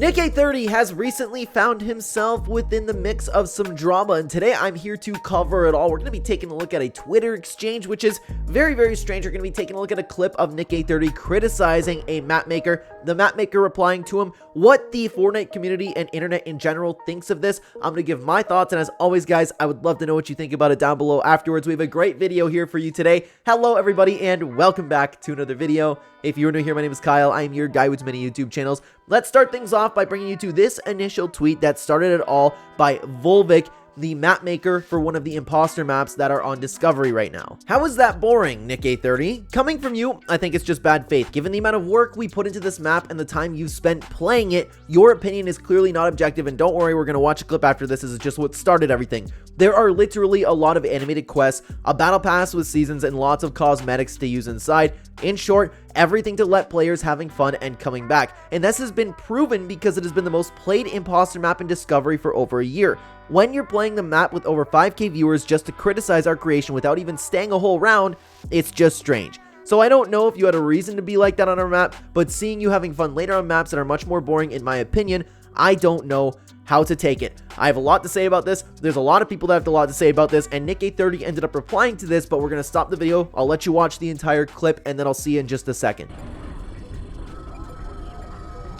Nick830 has recently found himself within the mix of some drama, and today I'm here to cover it all. We're going to be taking a look at a Twitter exchange, which is very, very strange. We're going to be taking a look at a clip of Nick830 criticizing a map maker, the map maker replying to him, what the Fortnite community and internet in general thinks of this. I'm going to give my thoughts, and as always, guys, I would love to know what you think about it down below afterwards. We have a great video here for you today. Hello, everybody, and welcome back to another video. If you're new here, my name is Kyle. I am your guy with many YouTube channels. Let's start things off by bringing you to this initial tweet that started it all by Volvic, the map maker for one of the imposter maps that are on Discovery right now. How is that boring, Nick830? Coming from you, I think it's just bad faith. Given the amount of work we put into this map and the time you've spent playing it, your opinion is clearly not objective, and don't worry, we're going to watch a clip after this. This is just what started everything. There are literally a lot of animated quests, a battle pass with seasons, and lots of cosmetics to use inside. In short, everything to let players having fun and coming back. And this has been proven because it has been the most played imposter map in Discovery for over a year. When you're playing the map with over 5k viewers just to criticize our creation without even staying a whole round, it's just strange. So I don't know if you had a reason to be like that on our map, but seeing you having fun later on maps that are much more boring, in my opinion, I don't know how to take it. I have a lot to say about this. There's a lot of people that have a lot to say about this, and Nick830 ended up replying to this, but we're going to stop the video. I'll let you watch the entire clip, and then I'll see you in just a second.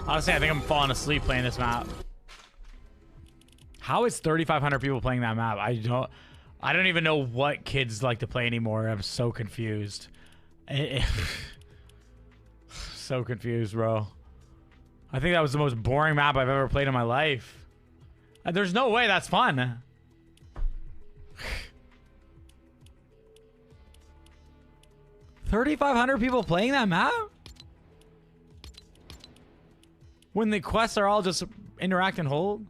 Honestly, I think I'm falling asleep playing this map. How is 3,500 people playing that map? I don't even know what kids like to play anymore. I'm so confused. So confused, bro. I think that was the most boring map I've ever played in my life. There's no way that's fun. 3,500 people playing that map? When the quests are all just interact and hold?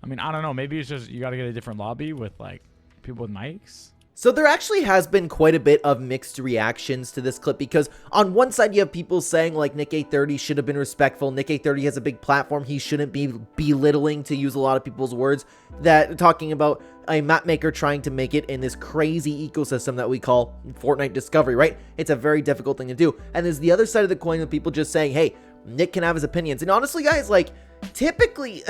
I mean, I don't know. Maybe it's just you got to get a different lobby with like people with mics. So there actually has been quite a bit of mixed reactions to this clip, because on one side you have people saying like Nick830 should have been respectful. Nick830 has a big platform. He shouldn't be belittling, to use a lot of people's words, that talking about a map maker trying to make it in this crazy ecosystem that we call Fortnite Discovery, right? It's a very difficult thing to do. And there's the other side of the coin of people just saying, hey, Nick can have his opinions. And honestly, guys, like, typically,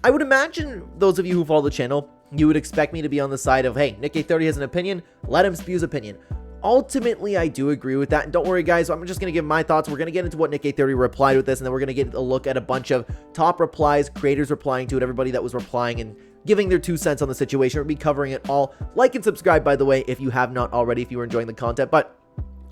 I would imagine those of you who follow the channel, you would expect me to be on the side of, hey, Nick830 has an opinion, let him spew his opinion. Ultimately, I do agree with that. And don't worry, guys, I'm just going to give my thoughts. We're going to get into what Nick830 replied with this, and then we're going to get a look at a bunch of top replies, creators replying to it, everybody that was replying and giving their 2 cents on the situation. We'll be covering it all. Like and subscribe, by the way, if you have not already, if you are enjoying the content. But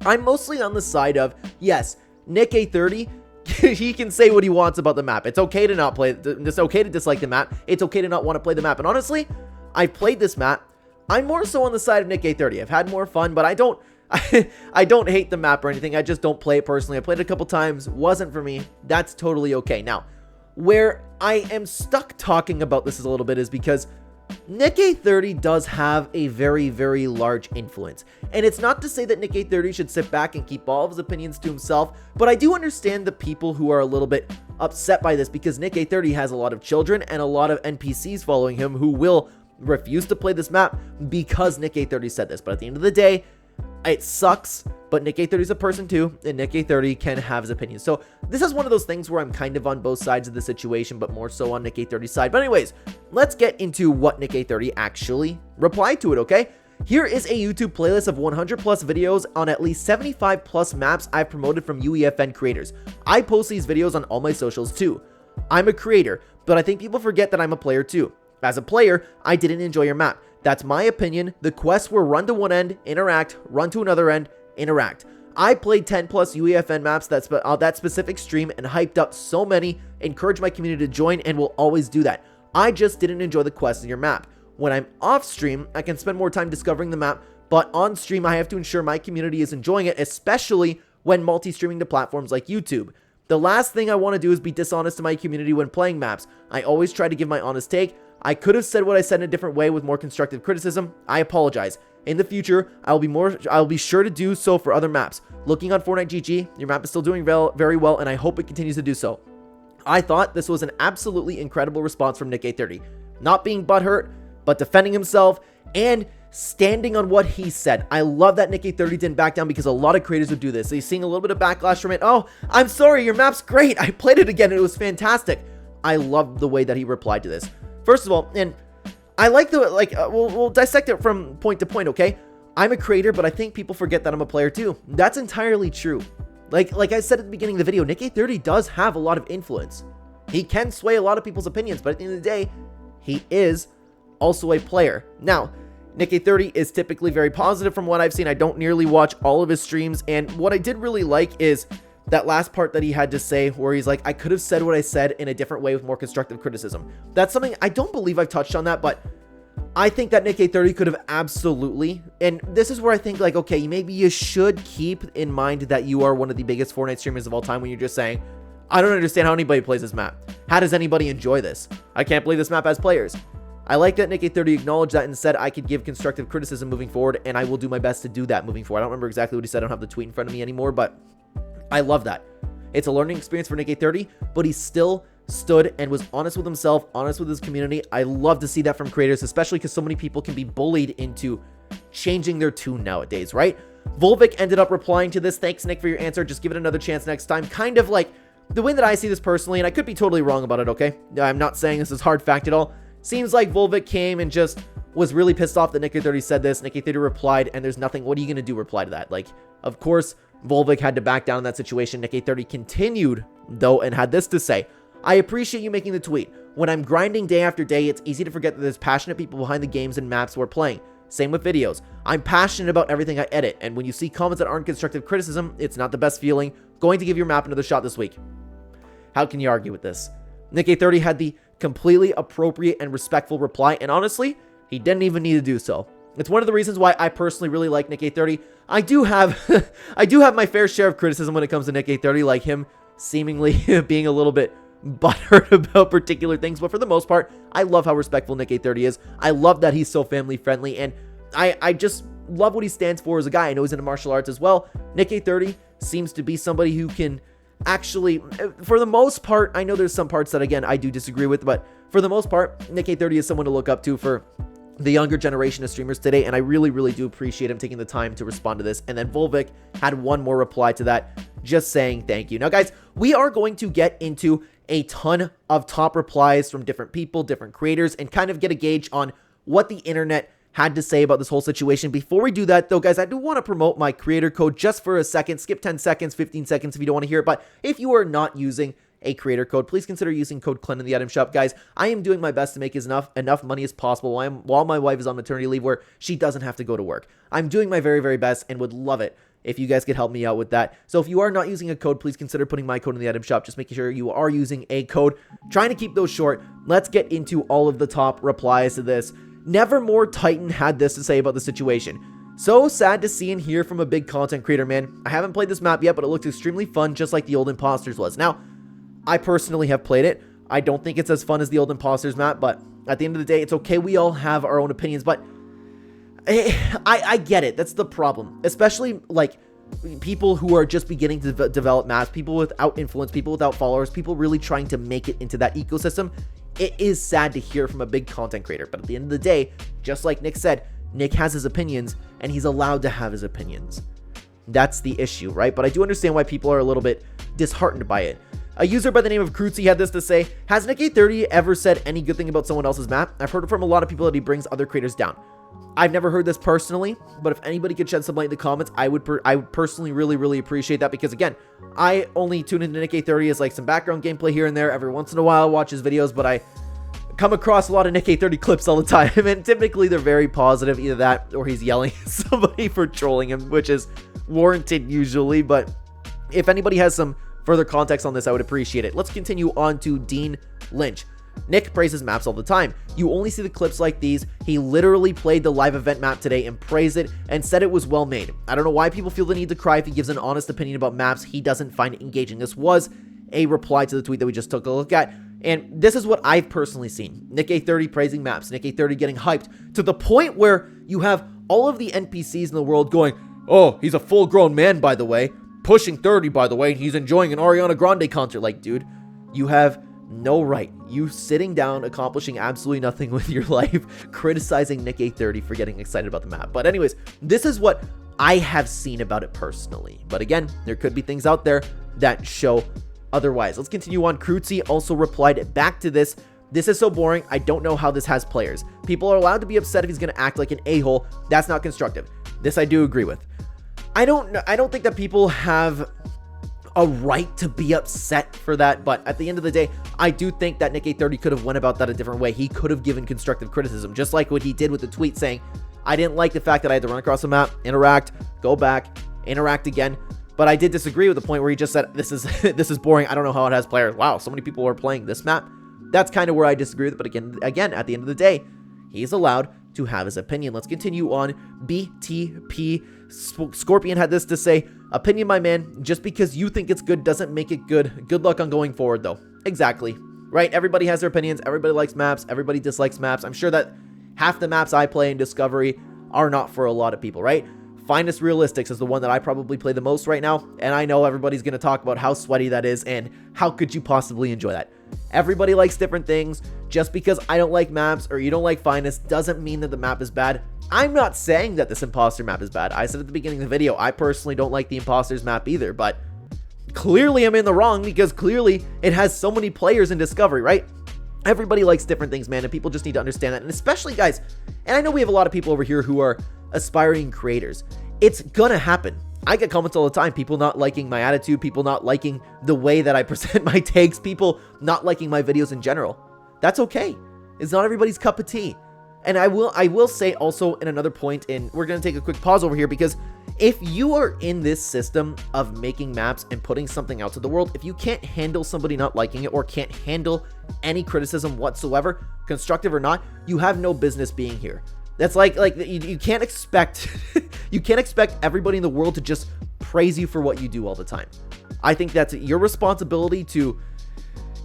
I'm mostly on the side of, yes, Nick830, he can say what he wants about the map. It's okay to not play. It's okay to dislike the map. It's okay to not want to play the map. And honestly, I've played this map. I'm more so on the side of Nick830. I've had more fun, but I don't hate the map or anything. I just don't play it personally. I played it a couple times. Wasn't for me. That's totally okay. Now, where I am stuck talking about this a little bit is because Nick830 does have a very, very large influence. And it's not to say that Nick830 should sit back and keep all of his opinions to himself, but I do understand the people who are a little bit upset by this, because Nick830 has a lot of children and a lot of NPCs following him who will refuse to play this map because Nick830 said this. But at the end of the day, it sucks, but Nick830 is a person too, and Nick830 can have his opinions. So this is one of those things where I'm kind of on both sides of the situation, but more so on Nick830's side. But anyways, let's get into what Nick830 actually replied to it, okay? Here is a YouTube playlist of 100 plus videos on at least 75 plus maps I've promoted from UEFN creators. I post these videos on all my socials too. I'm a creator, but I think people forget that I'm a player too. As a player, I didn't enjoy your map. That's my opinion. The quests were run to one end, interact, run to another end, interact. I played 10 plus UEFN maps that specific stream and hyped up so many, encouraged my community to join, and will always do that. I just didn't enjoy the quests in your map. When I'm off stream, I can spend more time discovering the map, but on stream, I have to ensure my community is enjoying it, especially when multi-streaming to platforms like YouTube. The last thing I want to do is be dishonest to my community when playing maps. I always try to give my honest take. I could have said what I said in a different way with more constructive criticism. I apologize. In the future, I'll be sure to do so for other maps. Looking on Fortnite GG, your map is still doing very well, and I hope it continues to do so. I thought this was an absolutely incredible response from Nick830. Not being butthurt, but defending himself and standing on what he said. I love that Nick830 didn't back down, because a lot of creators would do this. They're seeing a little bit of backlash from it. Oh, I'm sorry, your map's great. I played it again and it was fantastic. I love the way that he replied to this. First of all, and I like we'll dissect it from point to point, okay? I'm a creator, but I think people forget that I'm a player too. That's entirely true. Like I said at the beginning of the video, Nick830 does have a lot of influence. He can sway a lot of people's opinions, but at the end of the day, he is also a player. Now, Nick830 is typically very positive from what I've seen. I don't nearly watch all of his streams, and what I did really like is that last part that he had to say where he's like, I could have said what I said in a different way with more constructive criticism. That's something I don't believe I've touched on that, but I think that Nick830 could have absolutely, and this is where I think like, okay, maybe you should keep in mind that you are one of the biggest Fortnite streamers of all time when you're just saying, I don't understand how anybody plays this map. How does anybody enjoy this? I can't believe this map has players. I like that Nick830 acknowledged that and said I could give constructive criticism moving forward, and I will do my best to do that moving forward. I don't remember exactly what he said. I don't have the tweet in front of me anymore, but I love that. It's a learning experience for Nick830, but he still stood and was honest with himself, honest with his community. I love to see that from creators, especially because so many people can be bullied into changing their tune nowadays, right? Volvic ended up replying to this. Thanks, Nick, for your answer. Just give it another chance next time. Kind of like the way that I see this personally, and I could be totally wrong about it, okay? I'm not saying this is hard fact at all. Seems like Volvic came and just was really pissed off that Nick830 said this. Nick830 replied, and there's nothing. What are you going to do reply to that? Like, of course, Volvic had to back down in that situation. Nick830 continued, though, and had this to say. I appreciate you making the tweet. When I'm grinding day after day, it's easy to forget that there's passionate people behind the games and maps we're playing. Same with videos. I'm passionate about everything I edit, and when you see comments that aren't constructive criticism, it's not the best feeling. Going to give your map another shot this week. How can you argue with this? Nick830 had the completely appropriate and respectful reply, and honestly, he didn't even need to do so. It's one of the reasons why I personally really like Nick830. I do have I do have my fair share of criticism when it comes to Nick830, like him seemingly being a little bit butthurt about particular things, but for the most part, I love how respectful Nick830 is. I love that he's so family friendly, and I just love what he stands for as a guy. I know he's into martial arts as well. Nick830 seems to be somebody who can actually, for the most part, I know there's some parts that, again, I do disagree with, but for the most part, Nick830 is someone to look up to for the younger generation of streamers today, and I really, really do appreciate him taking the time to respond to this. And then Volvic had one more reply to that, just saying thank you. Now, guys, we are going to get into a ton of top replies from different people, different creators, and kind of get a gauge on what the internet had to say about this whole situation. Before we do that, though, guys, I do want to promote my creator code just for a second. Skip 10 seconds, 15 seconds if you don't want to hear it, but if you are not using a creator code, please consider using code Clen in the item shop. Guys, I am doing my best to make enough money as possible while my wife is on maternity leave where she doesn't have to go to work. I'm doing my very, very best and would love it if you guys could help me out with that. So if you are not using a code, please consider putting my code in the item shop. Just making sure you are using a code. Trying to keep those short. Let's get into all of the top replies to this. Nevermore Titan had this to say about the situation. So sad to see and hear from a big content creator, man. I haven't played this map yet, but it looked extremely fun, just like the old Impostors was. Now, I personally have played it. I don't think it's as fun as the old Impostors map, but at the end of the day, it's okay. We all have our own opinions, but I get it. That's the problem. Especially, like, people who are just beginning to develop maps, people without influence, people without followers, people really trying to make it into that ecosystem. It is sad to hear from a big content creator, but at the end of the day, just like Nick said, Nick has his opinions, and he's allowed to have his opinions. That's the issue, right? But I do understand why people are a little bit disheartened by it. A user by the name of Cruzy had this to say, has Nick830 ever said any good thing about someone else's map? I've heard from a lot of people that he brings other creators down. I've never heard this personally, but if anybody could shed some light in the comments, I would personally really appreciate that, because again, I only tune into Nick830 as like some background gameplay here and there. Every once in a while I watch his videos, but I come across a lot of Nick830 clips all the time, and typically they're very positive, either that or he's yelling at somebody for trolling him, which is warranted usually. But if anybody has some further context on this, I would appreciate it. Let's continue on to Dean Lynch. Nick praises maps all the time. You only see the clips like these. He literally played the live event map today and praised it and said it was well made. I don't know why people feel the need to cry if he gives an honest opinion about maps he doesn't find engaging. This was a reply to the tweet that we just took a look at, and this is what I've personally seen. Nick830 praising maps, Nick830 getting hyped to the point where you have all of the NPCs in the world going, oh, he's a full-grown man, by the way, pushing 30, by the way, he's enjoying an Ariana Grande concert. Like, dude, you have no right. You sitting down, accomplishing absolutely nothing with your life, criticizing Nick830 for getting excited about the map. But anyways, this is what I have seen about it personally. But again, there could be things out there that show otherwise. Let's continue on. Cruzy also replied back to this. This is so boring. I don't know how this has players. People are allowed to be upset if he's going to act like an a-hole. That's not constructive. This I do agree with. I don't think that people have a right to be upset for that, but at the end of the day, I do think that Nick830 could have went about that a different way. He could have given constructive criticism, just like what he did with the tweet saying, I didn't like the fact that I had to run across the map, interact, go back, interact again. But I did disagree with the point where he just said, this is boring. I don't know how it has players. Wow, so many people are playing this map. That's kind of where I disagree with it. But again, at the end of the day, he's allowed to have his opinion. Let's continue on. BTP Scorpion had this to say, opinion, my man, just because you think it's good doesn't make it good. Good luck on going forward, though. Exactly. Right? Everybody has their opinions. Everybody likes maps. Everybody dislikes maps. I'm sure that half the maps I play in Discovery are not for a lot of people, right? Finest Realistics is the one that I probably play the most right now, and I know everybody's going to talk about how sweaty that is and how could you possibly enjoy that. Everybody likes different things. Just because I don't like maps or you don't like Finest doesn't mean that the map is bad. I'm not saying that this Imposter map is bad. I said at the beginning of the video, I personally don't like the Impostors map either, but clearly I'm in the wrong because clearly it has so many players in Discovery, right? Everybody likes different things, man, and people just need to understand that. And especially, guys, and I know we have a lot of people over here who are aspiring creators. It's gonna happen. I get comments all the time, people not liking my attitude, people not liking the way that I present my takes, people not liking my videos in general. That's okay. It's not everybody's cup of tea. And I will say also in another point, and we're going to take a quick pause over here, because if you are in this system of making maps and putting something out to the world, if you can't handle somebody not liking it or can't handle any criticism whatsoever, constructive or not, you have no business being here. That's like you can't expect you can't expect everybody in the world to just praise you for what you do all the time. I think that's your responsibility to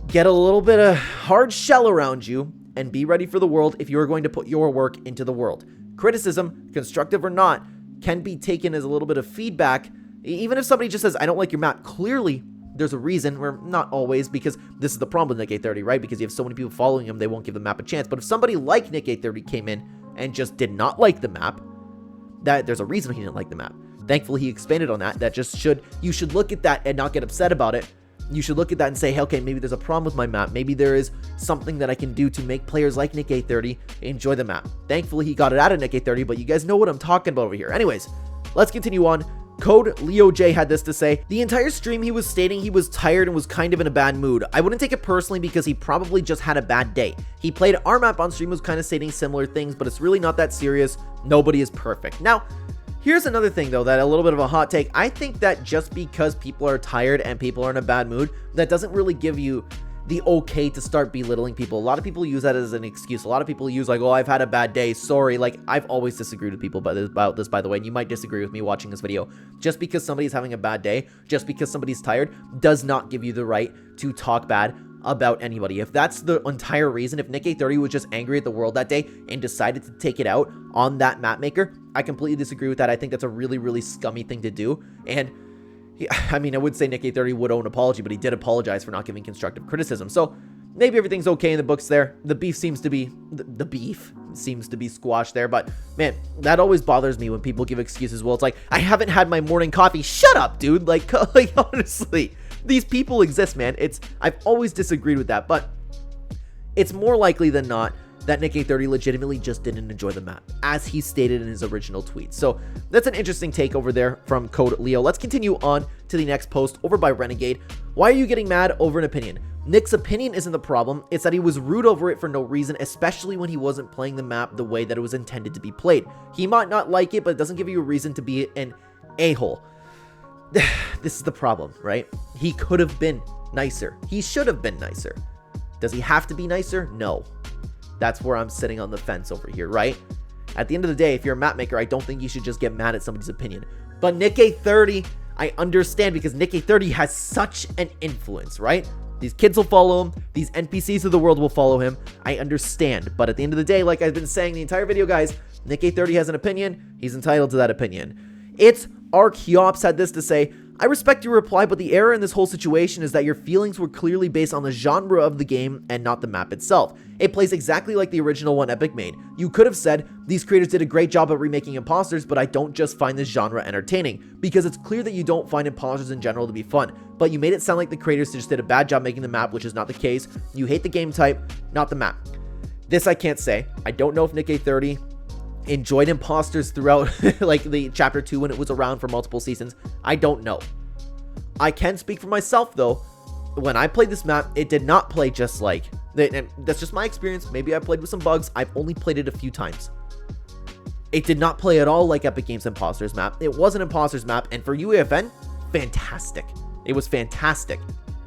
get a little bit of hard shell around you and be ready for the world if you're going to put your work into the world. Criticism, constructive or not, can be taken as a little bit of feedback. Even if somebody just says, I don't like your map, clearly there's a reason, where not always, because this is the problem with Nick830, right? Because you have so many people following him, they won't give the map a chance. But if somebody like Nick830 came in and just did not like the map, there's a reason he didn't like the map. Thankfully, he expanded on that. You should look at that and not get upset about it. You should look at that and say, hey, okay, maybe there's a problem with my map. Maybe there is something that I can do to make players like Nick830 enjoy the map. Thankfully, he got it out of Nick830, but you guys know what I'm talking about over here. Anyways, let's continue on. Code LeoJ had this to say, the entire stream he was stating he was tired and was kind of in a bad mood. I wouldn't take it personally because he probably just had a bad day. He played our map on stream, was kind of stating similar things, but it's really not that serious. Nobody is perfect. Now, here's another thing, though, that a little bit of a hot take. I think that just because people are tired and people are in a bad mood, that doesn't really give you the okay to start belittling people. A lot of people use that as an excuse. A lot of people use like, oh, I've had a bad day, sorry. Like, I've always disagreed with people about this, by the way, and you might disagree with me watching this video. Just because somebody's having a bad day, just because somebody's tired, does not give you the right to talk bad about anybody. If that's the entire reason, if Nick830 was just angry at the world that day and decided to take it out on that map maker, I completely disagree with that. I think that's a really, really scummy thing to do. And I mean, I would say Nick830 would owe an apology, but he did apologize for not giving constructive criticism. So maybe everything's okay in the books there. The beef seems to be squashed there. But man, that always bothers me when people give excuses. Well, it's like, I haven't had my morning coffee. Shut up, dude. Like honestly, these people exist, man. I've always disagreed with that, but it's more likely than not that Nick830 legitimately just didn't enjoy the map, as he stated in his original tweet. So that's an interesting take over there from Code Leo. Let's continue on to the next post over by Renegade. Why are you getting mad over an opinion? Nick's opinion isn't the problem. It's that he was rude over it for no reason, especially when he wasn't playing the map the way that it was intended to be played. He might not like it, but it doesn't give you a reason to be an a-hole. This is the problem, right? He could have been nicer. He should have been nicer. Does he have to be nicer? No. That's where I'm sitting on the fence over here, right? At the end of the day, if you're a map maker, I don't think you should just get mad at somebody's opinion. But Nick830, I understand, because Nick830 has such an influence, right? These kids will follow him. These NPCs of the world will follow him. I understand. But at the end of the day, like I've been saying the entire video, guys, Nick830 has an opinion. He's entitled to that opinion. It's Archeops had this to say, I respect your reply, but the error in this whole situation is that your feelings were clearly based on the genre of the game and not the map itself. It plays exactly like the original one Epic made. You could have said, these creators did a great job at remaking Impostors, but I don't just find this genre entertaining, because it's clear that you don't find Impostors in general to be fun, but you made it sound like the creators just did a bad job making the map, which is not the case. You hate the game type, not the map. This I can't say. I don't know if Nick30 enjoyed Impostors throughout like the chapter 2 when it was around for multiple seasons. I don't know. I can speak for myself though. When I played this map, it did not play just like, and that's just my experience. Maybe I played with some bugs. I've only played it a few times. It did not play at all like Epic Games Impostors map. It was an Impostors map, and for UEFN, fantastic. It was fantastic.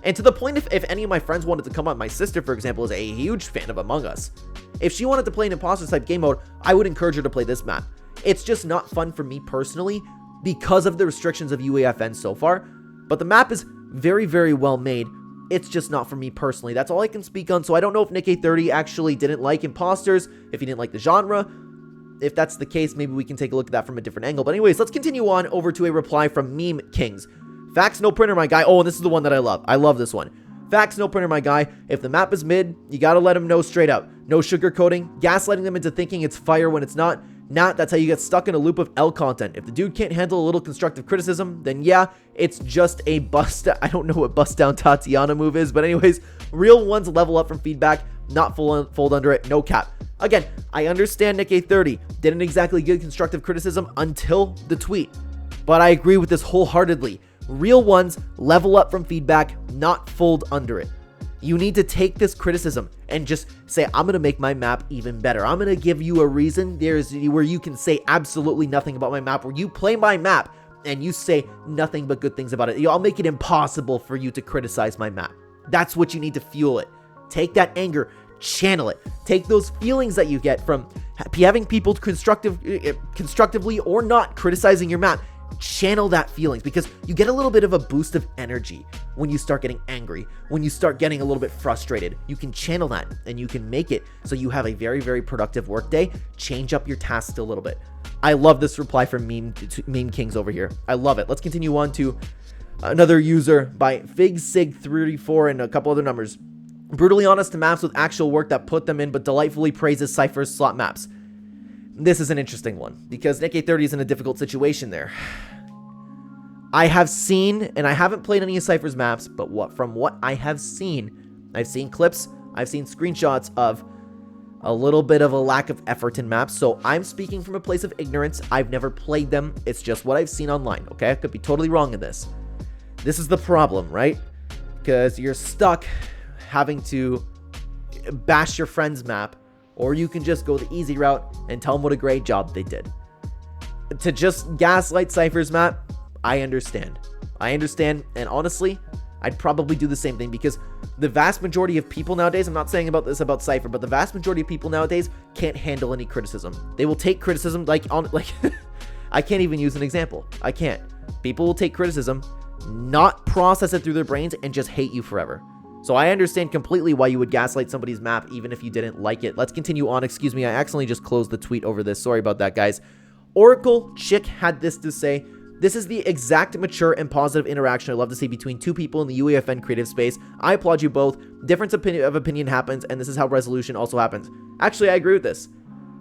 And to the point, if any of my friends wanted to come on, my sister, for example, is a huge fan of Among Us. If she wanted to play an Impostors type game mode, I would encourage her to play this map. It's just not fun for me personally because of the restrictions of UEFN so far. But the map is very, very well made. It's just not for me personally. That's all I can speak on. So I don't know if Nick30 actually didn't like Impostors, if he didn't like the genre. If that's the case, maybe we can take a look at that from a different angle. But anyways, let's continue on over to a reply from Meme Kings. Facts, no printer, my guy. Oh, and this is the one that I love. I love this one. Facts, no printer, my guy. If the map is mid, you gotta let them know straight up. No sugarcoating, gaslighting them into thinking it's fire when it's not. That's how you get stuck in a loop of L content. If the dude can't handle a little constructive criticism, then yeah, it's just a bust. I don't know what bust down Tatiana move is, but anyways, real ones level up from feedback, not fold under it, no cap. Again, I understand Nick A30 didn't exactly give constructive criticism until the tweet, but I agree with this wholeheartedly. Real ones level up from feedback, not fold under it. You need to take this criticism and just say, I'm going to make my map even better. I'm going to give you a reason where you can say absolutely nothing about my map, where you play my map and you say nothing but good things about it. I'll make it impossible for you to criticize my map. That's what you need to fuel it. Take that anger, channel it. Take those feelings that you get from having people constructively or not criticizing your map. Channel that feelings, because you get a little bit of a boost of energy when you start getting angry, when you start getting a little bit frustrated. You can channel that and you can make it so you have a very, very productive workday. Change up your tasks a little bit. I love this reply from Meme Kings over here. I love it. Let's continue on to another user by FigSig34 and a couple other numbers. Brutally honest to maps with actual work that put them in, but delightfully praises Cypher's slot maps. This is an interesting one because Nick A30 is in a difficult situation there. I have seen, and I haven't played any of Cypher's maps, but from what I have seen, I've seen clips, I've seen screenshots of a little bit of a lack of effort in maps. So I'm speaking from a place of ignorance. I've never played them. It's just what I've seen online. Okay, I could be totally wrong in this. This is the problem, right? Because you're stuck having to bash your friend's map. Or you can just go the easy route and tell them what a great job they did. To just gaslight Cypher's map, I understand. And honestly, I'd probably do the same thing because the vast majority of people nowadays, I'm not saying about this about Cypher, but the vast majority of people nowadays can't handle any criticism. They will take criticism like I can't even use an example. I can't. People will take criticism, not process it through their brains, and just hate you forever. So I understand completely why you would gaslight somebody's map even if you didn't like it. Let's continue on. Excuse me, I accidentally just closed the tweet over this. Sorry about that, guys. Oracle Chick had this to say. This is the exact mature and positive interaction I love to see between two people in the UEFN creative space. I applaud you both. Difference of opinion happens, and this is how resolution also happens. Actually, I agree with this.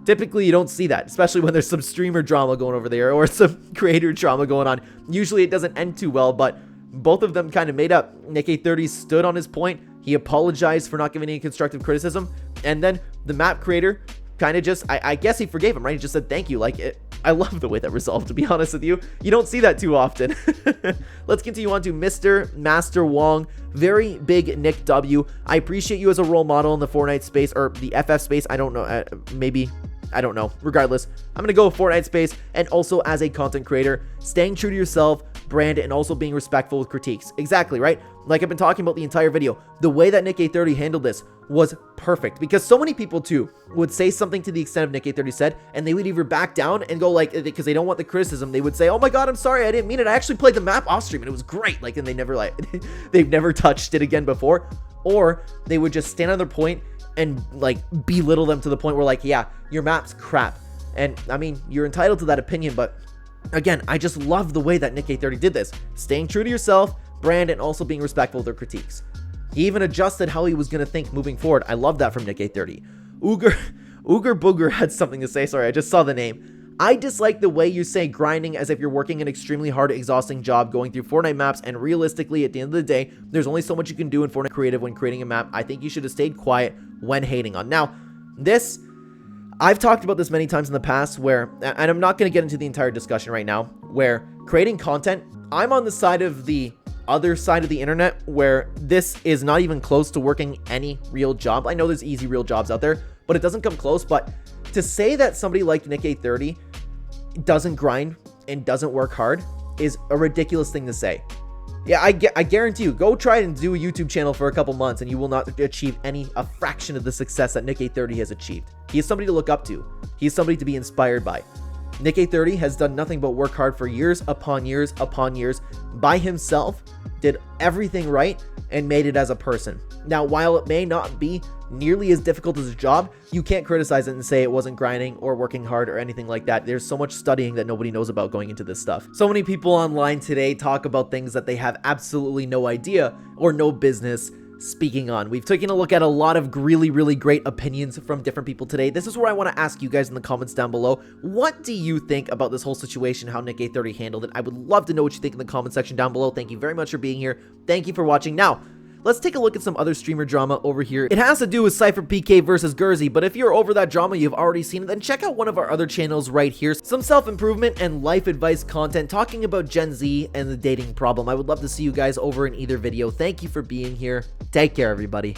Typically, you don't see that, especially when there's some streamer drama going over there or some creator drama going on. Usually, it doesn't end too well, but both of them kind of made up. Nick A30 stood on his point. He apologized for not giving any constructive criticism. And then the map creator kind of just, I guess he forgave him, right? He just said, thank you. I love the way that resolved, to be honest with you. You don't see that too often. Let's continue on to Mr. Master Wong. Very big Nick W. I appreciate you as a role model in the Fortnite space, or the FF space. I don't know. Maybe. I don't know. Regardless, I'm going to go with Fortnite space, and also as a content creator, staying true to yourself, brand, and also being respectful with critiques. Exactly, right? Like I've been talking about the entire video, the way that Nick A30 handled this was perfect, because so many people too would say something to the extent of Nick A30 said, and they would either back down and go like, because they don't want the criticism, they would say, oh my god, I'm sorry, I didn't mean it, I actually played the map off stream and it was great, and they never they've never touched it again before. Or they would just stand on their point and belittle them to the point where yeah, your map's crap. And I mean, you're entitled to that opinion, but Again, I just love the way that Nick830 did this, staying true to yourself, brand, and also being respectful of their critiques. He even adjusted how he was going to think moving forward. I love that from Nick830. Uger Booger had something to say. Sorry, I just saw the name. I dislike the way you say grinding as if you're working an extremely hard, exhausting job going through Fortnite maps, and realistically, at the end of the day, there's only so much you can do in Fortnite Creative when creating a map. I think you should have stayed quiet when hating on. Now, I've talked about this many times in the past where, and I'm not going to get into the entire discussion right now, where creating content, I'm on the side of the other side of the internet where this is not even close to working any real job. I know there's easy real jobs out there, but it doesn't come close. But to say that somebody like Nick830 doesn't grind and doesn't work hard is a ridiculous thing to say. Yeah, I guarantee you, go try and do a YouTube channel for a couple months and you will not achieve a fraction of the success that Nick830 has achieved. He is somebody to look up to. He is somebody to be inspired by. Nick830 has done nothing but work hard for years upon years upon years by himself, did everything right, and made it as a person. Now, while it may not be nearly as difficult as a job, you can't criticize it and say it wasn't grinding or working hard or anything like that. There's so much studying that nobody knows about going into this stuff. So many people online today talk about things that they have absolutely no idea or no business speaking on. We've taken a look at a lot of really, really great opinions from different people today. This is where I want to ask you guys in the comments down below. What do you think about this whole situation, how Nick830 handled it? I would love to know what you think in the comment section down below. Thank you very much for being here. Thank you for watching. Now, let's take a look at some other streamer drama over here. It has to do with Cypher PK versus Gurzy, but if you're over that drama, you've already seen it, then check out one of our other channels right here. Some self-improvement and life advice content talking about Gen Z and the dating problem. I would love to see you guys over in either video. Thank you for being here. Take care, everybody.